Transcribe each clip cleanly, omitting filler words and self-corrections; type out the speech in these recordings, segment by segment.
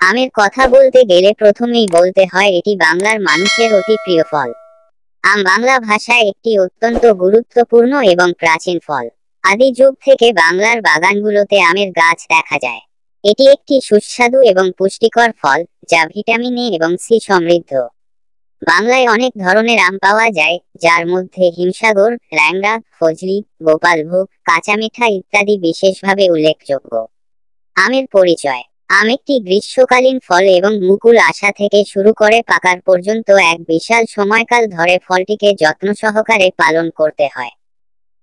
আমের কথা বলতে গেলে প্রথমেই বলতে হয় এটি বাংলার মানুষের অতি প্রিয় ফল। আম বাংলা ভাষায় একটি অত্যন্ত গুরুত্বপূর্ণ এবং প্রাচীন ফল। আদি যুগ থেকে বাংলার বাগানগুলোতে আমের গাছ দেখা যায়। এটি একটি সুস্বাদু এবং পুষ্টিকর ফল, যা ভিটামিন এ এবং সি সমৃদ্ধ। বাংলায় অনেক ধরনের আম পাওয়া যায়, যার মধ্যে হিমসাগর, ল্যাংড়া, ফজলি, গোপালভোগ, কাঁচামিঠা ইত্যাদি বিশেষভাবে উল্লেখযোগ্য। আমের পরিচয়। আম একটি গ্রীষ্মকালীন ফল এবং মুকুল আসা থেকে শুরু করে পাকার পর্যন্ত এক বিশাল সময়কাল ধরে ফলটিকে যত্ন সহকারে পালন করতে হয়।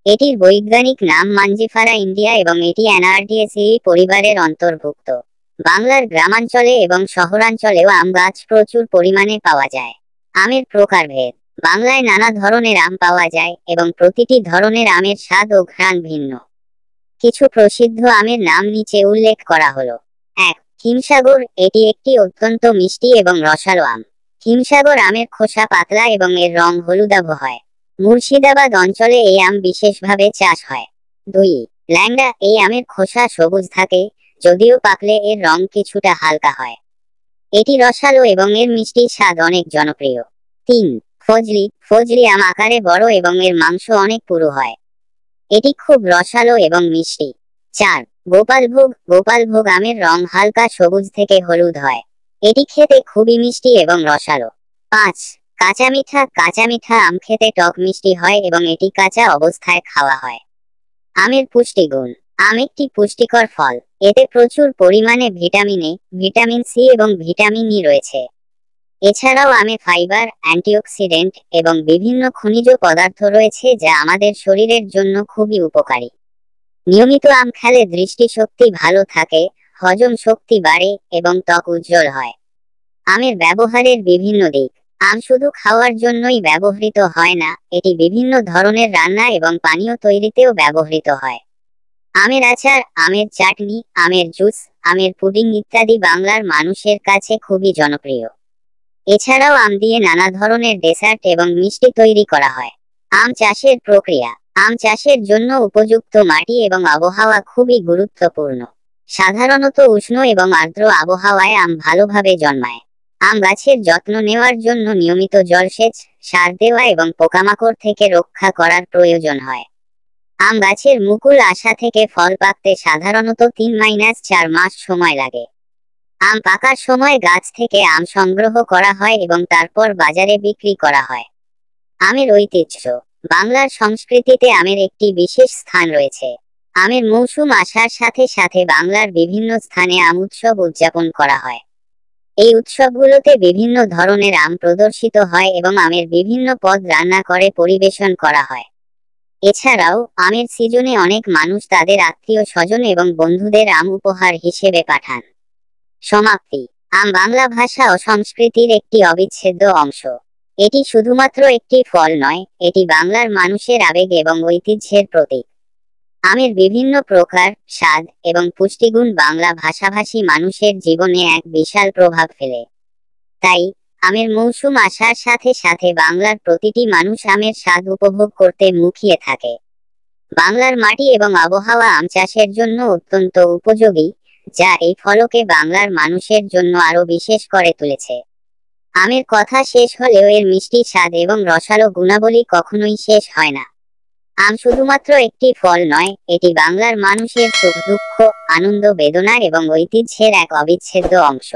এটির বৈজ্ঞানিক নাম মাঞ্জিফারা ইন্ডিয়া এবং এটি অ্যানার্ডিয়েসেই পরিবারের অন্তর্ভুক্ত। বাংলার গ্রামাঞ্চলে এবং শহরাঞ্চলেও আম গাছ প্রচুর পরিমাণে পাওয়া যায়। আমের প্রকারভেদ। বাংলায় নানা ধরনের আম পাওয়া যায় এবং প্রতিটি ধরনের আমের স্বাদ ও ঘ্রাণ ভিন্ন। কিছু প্রসিদ্ধ আমের নাম নিচে উল্লেখ করা হলো। 1. হিমসাগর। এটি একটি অত্যন্ত মিষ্টি এবং রসালো আম। হিমসাগর আমের খোসা পাতলা এবং এর রং হলুদাভ হয়। মুর্শিদাবাদ অঞ্চলে এই আম বিশেষভাবে চাষ হয়। 2. ল্যাংড়া। এই আমের খোসা সবুজ থাকে, যদিও পাকলে এর রং কিছুটা হালকা হয়। এটি রসালো এবং এর মিষ্টি স্বাদ অনেক জনপ্রিয়। 3. ফজলি। ফজলি আম আকারে বড় এবং এর মাংস অনেক পুরু হয়। এটি খুব রসালো এবং মিষ্টি। 4. গোপালভোগ। গোপালভোগ আমের রং হালকা সবুজ থেকে হলুদ হয়। এটি খেতে খুবই মিষ্টি এবং রসালো। 5. কাঁচামিঠা। কাঁচামিঠা আম খেতে টক মিষ্টি হয় এবং এটি কাঁচা অবস্থায় খাওয়া হয়। আমের পুষ্টিগুণ। আম একটি পুষ্টিকর ফল। এতে প্রচুর পরিমাণে ভিটামিন এ, ভিটামিন সি এবং ভিটামিন ই রয়েছে। এছাড়াও আমে ফাইবার, অ্যান্টিঅক্সিডেন্ট এবং বিভিন্ন খনিজ পদার্থ রয়েছে, যা আমাদের শরীরের জন্য খুবই উপকারী। নিয়মিত আম খেলে দৃষ্টিশক্তি ভালো থাকে, হজম শক্তি বাড়ে এবং ত্বক উজ্জ্বল হয়। আমের ব্যবহারের বিভিন্ন দিক। আম শুধু খাওয়ার জন্যই ব্যবহৃত হয় না, এটি বিভিন্ন ধরনের রান্না এবং পানীয় তৈরিতেও ব্যবহৃত হয়। আমের আচার, আমের চাটনি, আমের জুস, আমের পুডিং ইত্যাদি বাংলার মানুষের কাছে খুবই জনপ্রিয়। এছাড়াও আম দিয়ে নানা ধরনের ডেসার্ট এবং মিষ্টি তৈরি করা হয়। আম চাষের প্রক্রিয়া। আম চাষের জন্য উপযুক্ত মাটি এবং আবহাওয়া খুবই গুরুত্বপূর্ণ। সাধারণত উষ্ণ এবং আর্দ্র আবহাওয়ায় আম ভালোভাবে জন্মায়। আম গাছের যত্ন নেওয়ার জন্য নিয়মিত জলসেচ, সার দেওয়া এবং পোকামাকড় থেকে রক্ষা করার প্রয়োজন হয়। আম গাছের মুকুল আসা থেকে ফল পাকতে সাধারণত 3-4 মাস সময় লাগে। আম পাকার সময় গাছ থেকে আম সংগ্রহ করা হয় এবং তারপর বাজারে বিক্রি করা হয়। আমের ঐতিহ্য। বাংলার সংস্কৃতিতে আমের একটি বিশেষ স্থান রয়েছে। আমের মৌসুম আসার সাথে সাথে বাংলার বিভিন্ন স্থানে আম উৎসব উদযাপন করা হয়। এই উৎসবগুলোতে বিভিন্ন ধরনের আম প্রদর্শিত হয় এবং আমের বিভিন্ন পদ রান্না করে পরিবেশন করা হয়। এছাড়াও আমের সিজনে অনেক মানুষ তাদের আত্মীয় স্বজন এবং বন্ধুদের আম উপহার হিসেবে পাঠান। সমাপ্তি। আম বাংলা ভাষা ও সংস্কৃতির একটি অবিচ্ছেদ্য অংশ। এটি শুধুমাত্র একটি ফল নয়, এটি বাংলার মানুষের আবেগ এবং ঐতিহ্যের প্রতীক। আমের বিভিন্ন প্রকার, স্বাদ এবং পুষ্টিগুণ বাংলা ভাষাভাষী মানুষের জীবনে এক বিশাল প্রভাব ফেলে। তাই আমের মৌসুম আসার সাথে সাথে বাংলার প্রতিটি মানুষ আমের স্বাদ উপভোগ করতে মুখিয়ে থাকে। বাংলার মাটি এবং আবহাওয়া আম চাষের জন্য অত্যন্ত উপযোগী, যা এই ফলকে বাংলার মানুষের জন্য আরো বিশেষ করে তুলেছে। আমের কথা শেষ হলেও এর মিষ্টি স্বাদ এবং রসালো গুণাবলী কখনোই শেষ হয় না। আম শুধুমাত্র একটি ফল নয়, এটি বাংলার মানুষের সুখ দুঃখ, আনন্দ বেদনা এবং ঐতিহ্যের এক অবিচ্ছেদ্য অংশ।